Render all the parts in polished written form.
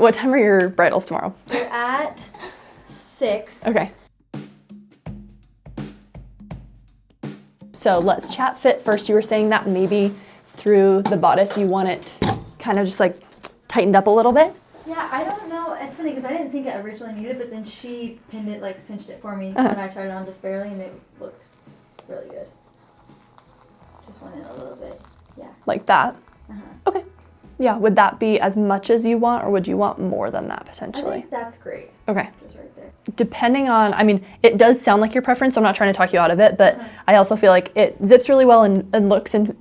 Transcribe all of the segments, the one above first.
What time are your bridals tomorrow? They're at 6. Okay. So let's chat fit first. You were saying that maybe through the bodice you want it kind of just like tightened up a little bit? Yeah, I don't know. It's funny because I didn't think I originally needed it, but then she pinched it for me when I tried it on just barely, and it looked really good. Just went in a little bit. Yeah. Like that? Okay. Yeah, would that be as much as you want, or would you want more than that potentially? I think that's great. Okay. Just right there. Depending on, I mean, it does sound like your preference, so I'm not trying to talk you out of it, but I also feel like it zips really well and looks and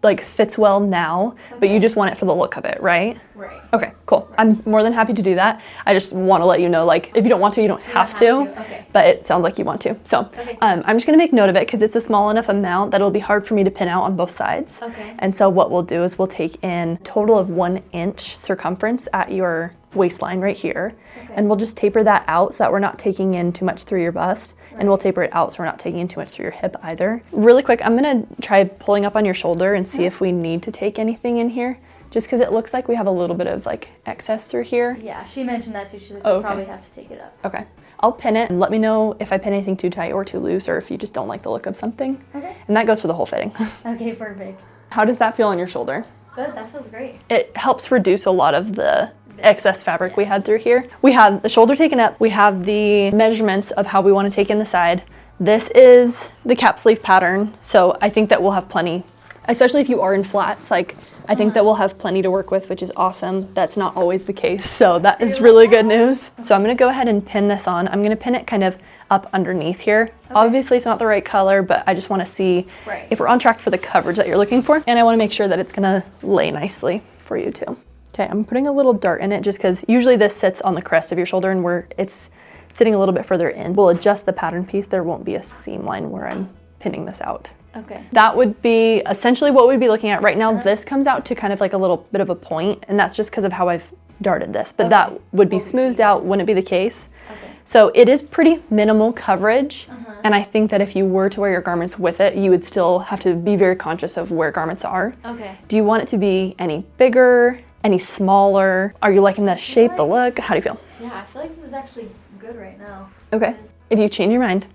like fits well now, but you just want it for the look of it, right? Right. Okay, cool. Right. I'm more than happy to do that. I just want to let you know, like, if you don't want to, you don't have to. Okay. But it sounds like you want to. So I'm just gonna make note of it because it's a small enough amount that it'll be hard for me to pin out on both sides. Okay. And so what we'll do is we'll take in a total of 1 inch circumference at your waistline right here. And we'll just taper that out so that we're not taking in too much through your bust. And we'll taper it out so we're not taking in too much through your hip either. Really quick, I'm gonna try pulling up on your shoulder and see if we need to take anything in here. Just because it looks like we have a little bit of like excess through here. Yeah, she mentioned that too. She's like, we'll probably have to take it up. Okay. I'll pin it and let me know if I pin anything too tight or too loose, or if you just don't like the look of something. Okay. And that goes for the whole fitting. Okay, perfect. How does that feel on your shoulder? Good, that feels great. It helps reduce a lot of the excess fabric we had through here. We have the shoulder taken up. We have the measurements of how we want to take in the side. This is the cap sleeve pattern. So I think that we'll have plenty, especially if you are in flats, like I think that we'll have plenty to work with, which is awesome. That's not always the case. So that is really good news. So I'm gonna go ahead and pin this on. I'm gonna pin it kind of up underneath here. Obviously it's not the right color, but I just wanna see if we're on track for the coverage that you're looking for. And I wanna make sure that it's gonna lay nicely for you too. Okay, I'm putting a little dart in it just because usually this sits on the crest of your shoulder and it's sitting a little bit further in. We'll adjust the pattern piece. There won't be a seam line where I'm pinning this out. Okay. That would be essentially what we'd be looking at right now. This comes out to kind of like a little bit of a point, and that's just because of how I've darted this, but that would be smoothed out, wouldn't be the case. Okay. So it is pretty minimal coverage, and I think that if you were to wear your garments with it, you would still have to be very conscious of where garments are. Okay. Do you want it to be any bigger, any smaller? Are you liking the shape, the look? How do you feel? Yeah, I feel like this is actually good right now. Okay. If you change your mind,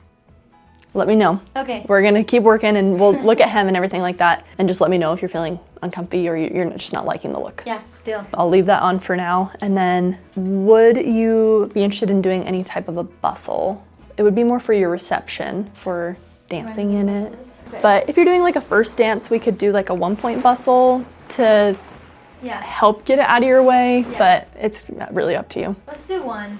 let me know. Okay. We're gonna keep working and we'll look at hem and everything like that, and just let me know if you're feeling uncomfy or you're just not liking the look. Yeah, deal. I'll leave that on for now. And then would you be interested in doing any type of a bustle? It would be more for your reception, for dancing in it. Okay. But if you're doing like a first dance, we could do like a 1-point bustle to help get it out of your way, but it's really up to you. Let's do one,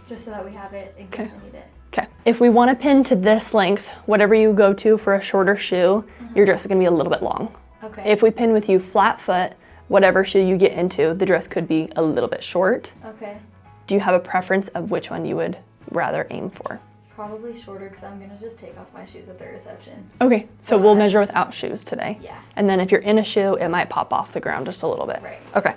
just so that we have it in case we need it. Okay, if we want to pin to this length, whatever you go to for a shorter shoe, your dress is going to be a little bit long. Okay. If we pin with you flat foot, whatever shoe you get into, the dress could be a little bit short. Okay. Do you have a preference of which one you would rather aim for? Probably shorter, because I'm going to just take off my shoes at the reception. Okay, so we'll measure without shoes today. Yeah. And then if you're in a shoe, it might pop off the ground just a little bit. Right. Okay.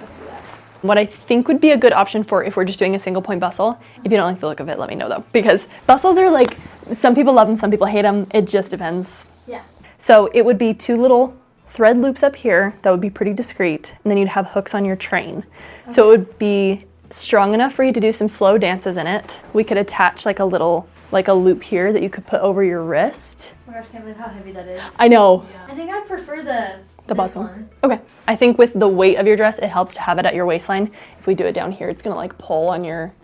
Let's do that. What I think would be a good option for if we're just doing a single point bustle, if you don't like the look of it, let me know though. Because bustles are like, some people love them, some people hate them. It just depends. Yeah. So it would be 2 little thread loops up here that would be pretty discreet, and then you'd have hooks on your train. Okay. So it would be strong enough for you to do some slow dances in it. We could attach like a little, like a loop here that you could put over your wrist. Oh my gosh, I can't believe how heavy that is. I know. Yeah. I think I'd prefer the bustle one. Okay. I think with the weight of your dress, it helps to have it at your waistline. If we do it down here, it's gonna like pull on your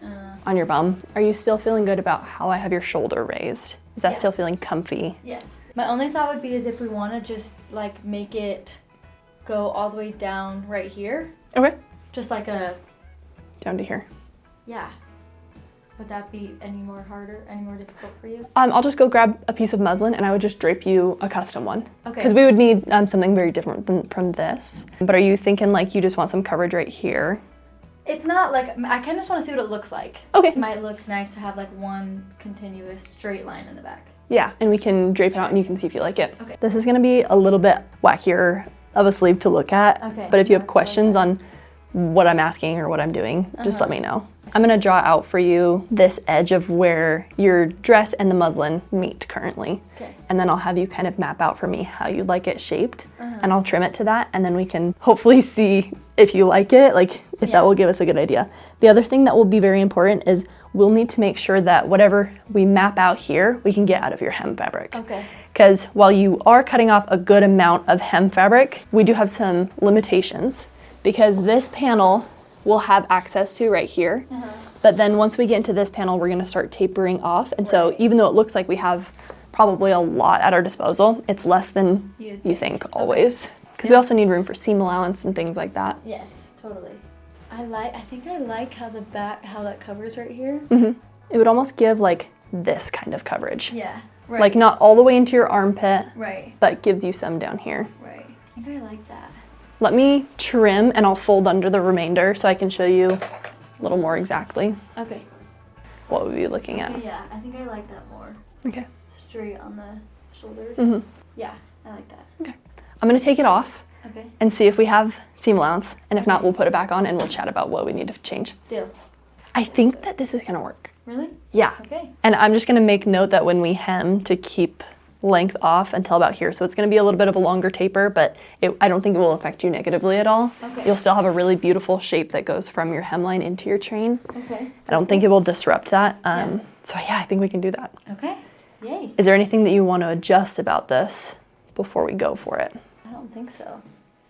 bum. Are you still feeling good about how I have your shoulder raised? Is that still feeling comfy? Yes. My only thought would be is if we want to just like make it go all the way down right here. Okay. Just like a down to here. Yeah. Would that be any more difficult for you? I'll just go grab a piece of muslin and I would just drape you a custom one. Okay. Because we would need something very different from this. But are you thinking like you just want some coverage right here? It's not like, I kind of just want to see what it looks like. Okay. It might look nice to have like one continuous straight line in the back. Yeah, and we can drape it out and you can see if you like it. Okay. This is gonna be a little bit wackier of a sleeve to look at. Okay. But if you have questions on what I'm asking or what I'm doing, just let me know. I I'm gonna draw out for you this edge of where your dress and the muslin meet currently. Okay. And then I'll have you kind of map out for me how you'd like it shaped. And I'll trim it to that, and then we can hopefully see if you like it, like if that will give us a good idea. The other thing that will be very important is we'll need to make sure that whatever we map out here, we can get out of your hem fabric. Okay. Because while you are cutting off a good amount of hem fabric, we do have some limitations, because this panel we'll have access to right here. But then once we get into this panel, we're gonna start tapering off. And so even though it looks like we have probably a lot at our disposal, it's less than you think always. Because we also need room for seam allowance and things like that. Yes, totally. I think I like how how that covers right here. It would almost give like this kind of coverage. Yeah, right. Like not all the way into your armpit, right. but gives you some down here. Right. I think I like that. Let me trim and I'll fold under the remainder so I can show you a little more exactly Okay. what we'd be looking at. Yeah, I think I like that more. Okay. Straight on the shoulder. Yeah, I like that. Okay. I'm gonna take it off Okay. and see if we have seam allowance, and if not, we'll put it back on and we'll chat about what we need to change. Deal. I think that this is gonna work. Really? Yeah. Okay. And I'm just gonna make note that when we hem to keep length off until about here. So it's gonna be a little bit of a longer taper, but I don't think it will affect you negatively at all. Okay. You'll still have a really beautiful shape that goes from your hemline into your train. Okay. I don't think it will disrupt that. Yeah. So yeah, I think we can do that. Okay. Yay. Is there anything that you want to adjust about this before we go for it? I don't think so.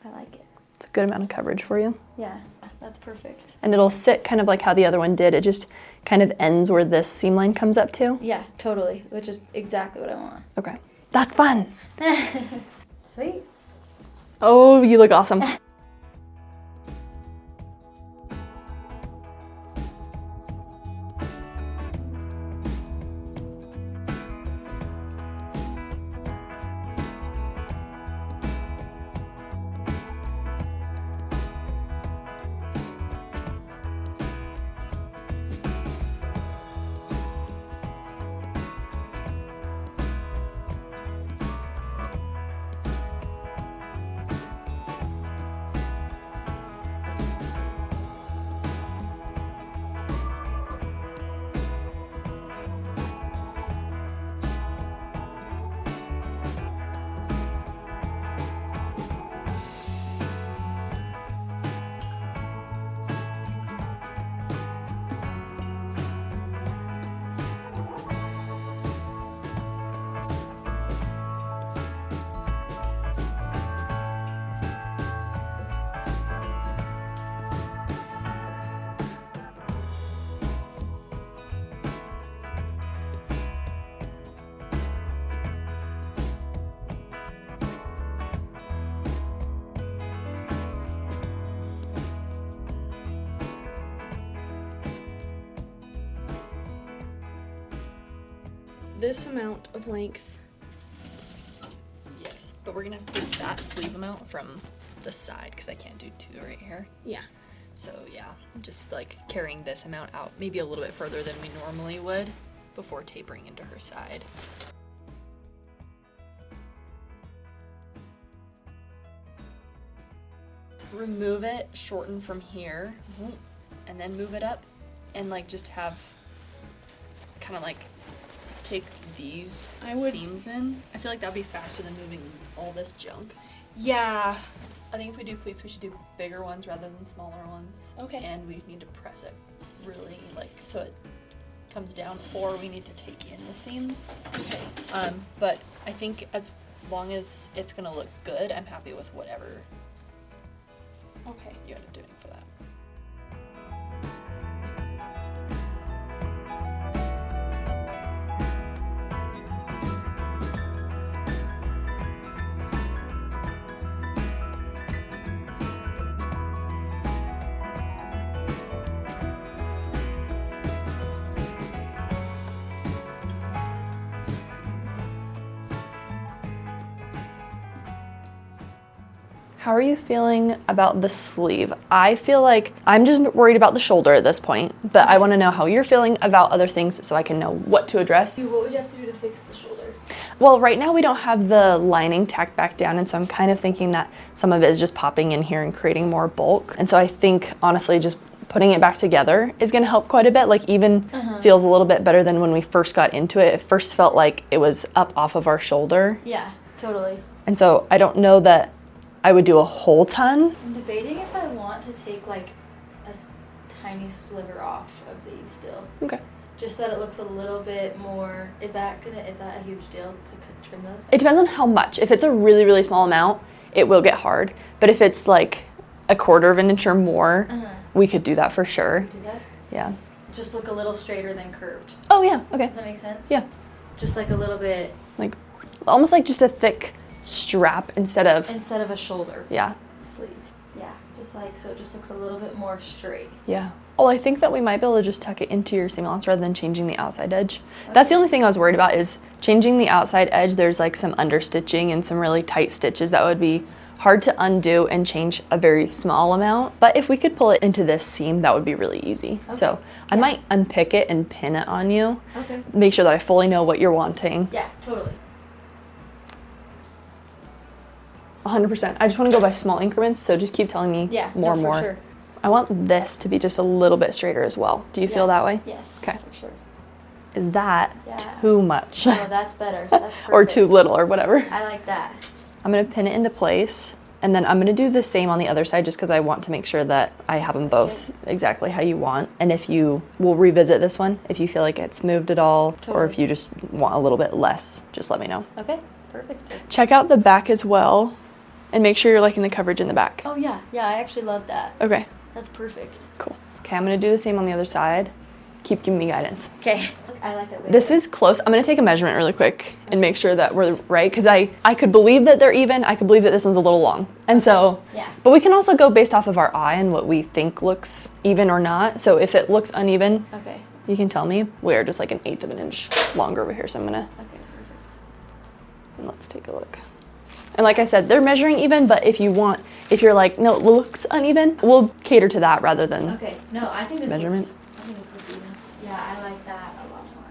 I like it. It's a good amount of coverage for you. Yeah, that's perfect. And it'll sit kind of like how the other one did. It just kind of ends where this seam line comes up to. Yeah, totally. Which is exactly what I want. Okay. That's fun. Sweet. Oh, you look awesome. This amount of length, yes, but we're gonna have to take that sleeve amount from the side because I can't do two right here. Yeah. So yeah, just like carrying this amount out maybe a little bit further than we normally would before tapering into her side. Remove it, shorten from here, and then move it up and like just have kind of like take these seams in. I feel like that'd be faster than moving all this junk. Yeah. I think if we do pleats, we should do bigger ones rather than smaller ones. Okay. And we need to press it really like so it comes down, or we need to take in the seams. Okay. But I think as long as it's gonna look good, I'm happy with whatever Okay. you end up doing for that. How are you feeling about the sleeve? I feel like I'm just worried about the shoulder at this point, but I want to know how you're feeling about other things so I can know what to address. What would you have to do to fix the shoulder? Well, right now we don't have the lining tacked back down, and so I'm kind of thinking that some of it is just popping in here and creating more bulk. And so I think, honestly, just putting it back together is gonna help quite a bit. Like even feels a little bit better than when we first got into it. It first felt like it was up off of our shoulder. Yeah, totally. And so I don't know that I would do a whole ton. I'm debating if I want to take like a tiny sliver off of these still. Okay. Just so that it looks a little bit more, is that a huge deal to trim those? It depends on how much. If it's a really, really small amount, it will get hard. But if it's like a quarter of an inch or more, we could do that for sure. Do that? Yeah. Just look a little straighter than curved. Oh yeah, okay. Does that make sense? Yeah. Just like a little bit. Like almost like just a thick strap instead of a shoulder. Yeah. Sleeve. Yeah, just like, so it just looks a little bit more straight. Yeah. Oh, I think that we might be able to just tuck it into your seam allowance rather than changing the outside edge. Okay. That's the only thing I was worried about is changing the outside edge. There's like some understitching and some really tight stitches that would be hard to undo and change a very small amount. But if we could pull it into this seam, that would be really easy. Okay. So I might unpick it and pin it on you. Okay. Make sure that I fully know what you're wanting. Yeah, totally. 100%. I just want to go by small increments, so just keep telling me more and more. Sure. I want this to be just a little bit straighter as well. Do you feel that way? Yes. Okay. For sure. Is that too much? No, that's better. That's perfect. Or too little or whatever. I like that. I'm going to pin it into place, and then I'm going to do the same on the other side just because I want to make sure that I have them both exactly how you want. And if you will revisit this one, if you feel like it's moved at all, or if you just want a little bit less, just let me know. Okay, perfect. Check out the back as well, and make sure you're liking the coverage in the back. Oh yeah, I actually love that. Okay. That's perfect. Cool. Okay, I'm going to do the same on the other side. Keep giving me guidance. Okay. I like that way. This is close. I'm going to take a measurement really quick and make sure that we're right, because I could believe that they're even. I could believe that this one's a little long. And so, but we can also go based off of our eye and what we think looks even or not. So if it looks uneven, you can tell me. We're just like 1/8 of an inch longer over here. So I'm going to, perfect. And let's take a look. And like I said, they're measuring even, but if you're like, no, it looks uneven, we'll cater to that rather than No, I think this measurement. I think this looks even. Yeah, I like that a lot more.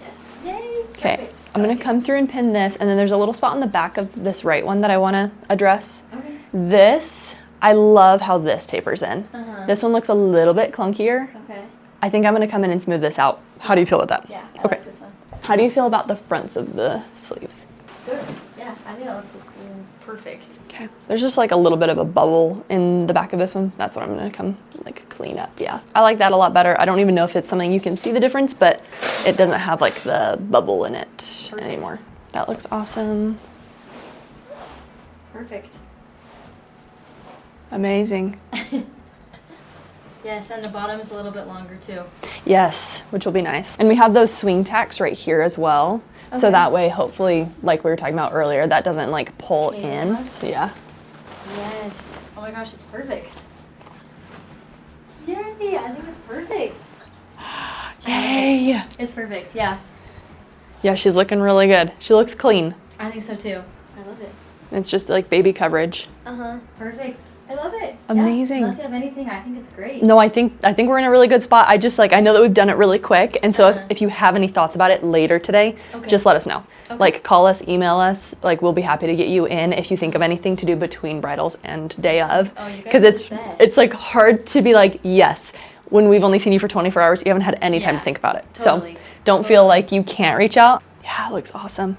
Yes. Yay. Okay. Perfect. I'm going to come through and pin this, and then there's a little spot on the back of this right one that I want to address. Okay. This, I love how this tapers in. This one looks a little bit clunkier. Okay. I think I'm going to come in and smooth this out. How do you feel about that? Yeah, I okay. like this one. How do you feel about the fronts of the sleeves? Good. Yeah, I think that looks perfect. Okay. There's just like a little bit of a bubble in the back of this one. That's what I'm going to come like clean up. Yeah. I like that a lot better. I don't even know if it's something you can see the difference, but it doesn't have like the bubble in it anymore. That looks awesome. Perfect. Amazing. Yes, and the bottom is a little bit longer too. Yes, which will be nice. And we have those swing tacks right here as well. Okay. So that way, hopefully, like we were talking about earlier, that doesn't like pull in. Yeah. Yes. Oh my gosh, it's perfect. Yay, I think it's perfect. Yay. It's perfect, yeah. Yeah, she's looking really good. She looks clean. I think so too. I love it. And it's just like baby coverage. Perfect. I love it. Amazing. Yeah, unless you have anything, I think it's great. No, I think we're in a really good spot. I just like, I know that we've done it really quick. And so if you have any thoughts about it later today, just let us know. Okay. Like call us, email us. Like we'll be happy to get you in if you think of anything to do between bridals and day of. Oh, you guys Because it's like hard to be like, yes, when we've only seen you for 24 hours, you haven't had any time to think about it. Totally. So don't feel like you can't reach out. Yeah, it looks awesome.